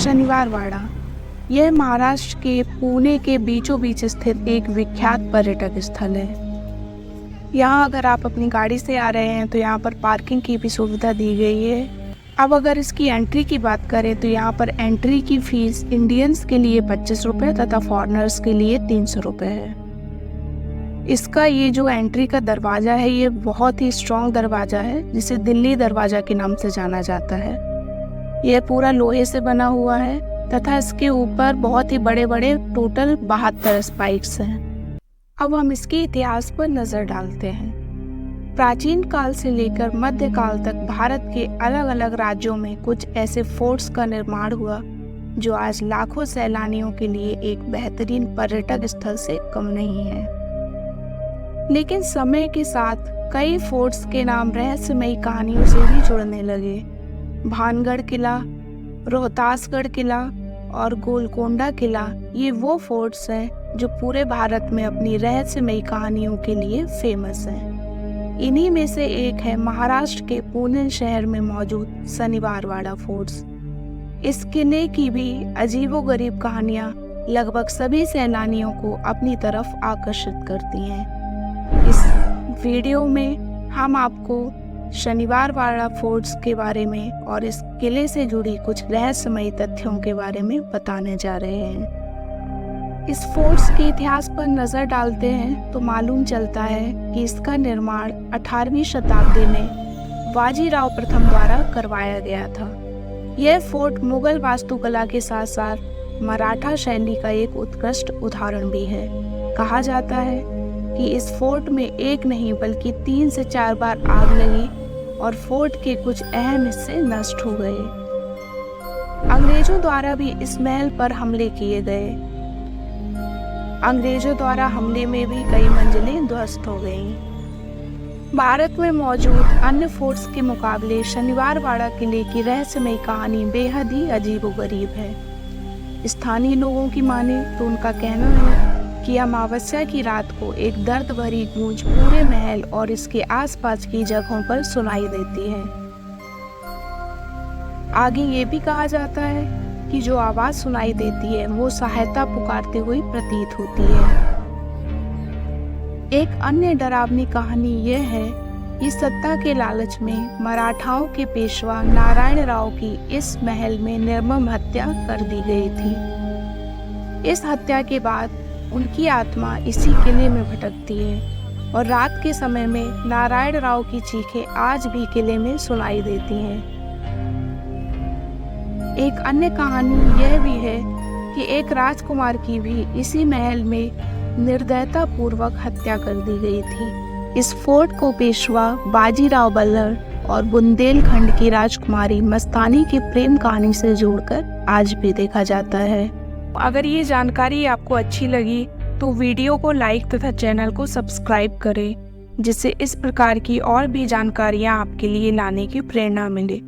शनिवार वाड़ा। यह महाराष्ट्र के पुणे के बीचों बीच स्थित एक विख्यात पर्यटक स्थल है। यहाँ अगर आप अपनी गाड़ी से आ रहे हैं तो यहाँ पर पार्किंग की भी सुविधा दी गई है। अब अगर इसकी एंट्री की बात करें तो यहाँ पर एंट्री की फीस इंडियंस के लिए 25 रुपये तथा फॉरेनर्स के लिए 300 रुपये है। इसका ये जो एंट्री का दरवाज़ा है ये बहुत ही स्ट्रॉन्ग दरवाज़ा है, जिसे दिल्ली दरवाज़ा के नाम से जाना जाता है। यह पूरा लोहे से बना हुआ है तथा इसके ऊपर बहुत ही बड़े बड़े टोटल 72 स्पाइक्स हैं। अब हम इसके इतिहास पर नज़र डालते हैं। प्राचीन काल से लेकर मध्यकाल तक भारत के अलग अलग राज्यों में कुछ ऐसे फोर्ट्स का निर्माण हुआ जो आज लाखों सैलानियों के लिए एक बेहतरीन पर्यटक स्थल से कम नहीं है। लेकिन समय के साथ कई फोर्ट्स के नाम रहस्यमयी कहानियों से भी जुड़ने लगे। भानगढ़ किला, रोहतासगढ़ किला और गोलकोंडा किला ये वो फोर्ट्स हैं जो पूरे भारत में अपनी रहस्यमयी कहानियों के लिए फेमस हैं। इन्हीं में से एक है महाराष्ट्र के पुणे शहर में मौजूद शनिवार वाड़ा फोर्ट्स। इस किले की भी अजीबोगरीब कहानियां लगभग सभी सैलानियों को अपनी तरफ आकर्षित करती हैं। इस वीडियो में हम आपको शनिवार वाड़ा फोर्ट्स के बारे में और इस किले से जुड़ी कुछ रहस्यमयी तथ्यों के बारे में बताने जा रहे हैं। इस फोर्ट्स के इतिहास पर नज़र डालते हैं तो मालूम चलता है कि इसका निर्माण 18वीं शताब्दी में बाजीराव प्रथम द्वारा करवाया गया था। यह फोर्ट मुगल वास्तुकला के साथ साथ मराठा शैली का एक उत्कृष्ट उदाहरण भी है। कहा जाता है कि इस फोर्ट में एक नहीं बल्कि 3 से 4 बार आग लगी और फोर्ट के कुछ अहम हिस्से नष्ट हो गए। अंग्रेजों द्वारा भी इस महल पर हमले किए गए। अंग्रेजों द्वारा हमले में भी कई मंजिलें ध्वस्त हो गईं। भारत में मौजूद अन्य फोर्ट्स के मुकाबले शनिवार वाड़ा किले की रहस्यमयी कहानी बेहद ही अजीबोगरीब है। स्थानीय लोगों की माने तो उनका कहना है कि अमावस्या की रात को एक दर्द भरी गूंज पूरे महल और इसके आसपास की जगहों पर सुनाई देती है। आगे ये भी कहा जाता है कि जो आवाज सुनाई देती है वो सहायता पुकारते हुए प्रतीत होती है। एक अन्य डरावनी कहानी यह है कि सत्ता के लालच में मराठाओं के पेशवा नारायण राव की इस महल में निर्मम हत्या कर दी गई थी। इस हत्या के बाद उनकी आत्मा इसी किले में भटकती है और रात के समय में नारायण राव की चीखें आज भी किले में सुनाई देती हैं। एक अन्य कहानी यह भी है कि एक राजकुमार की भी इसी महल में निर्दयता पूर्वक हत्या कर दी गई थी। इस फोर्ट को पेशवा बाजीराव बल्लर और बुंदेलखंड की राजकुमारी मस्तानी की प्रेम कहानी से जोड़कर आज भी देखा जाता है। अगर ये जानकारी आपको अच्छी लगी तो वीडियो को लाइक तथा चैनल को सब्सक्राइब करें, जिससे इस प्रकार की और भी जानकारियाँ आपके लिए लाने की प्रेरणा मिले।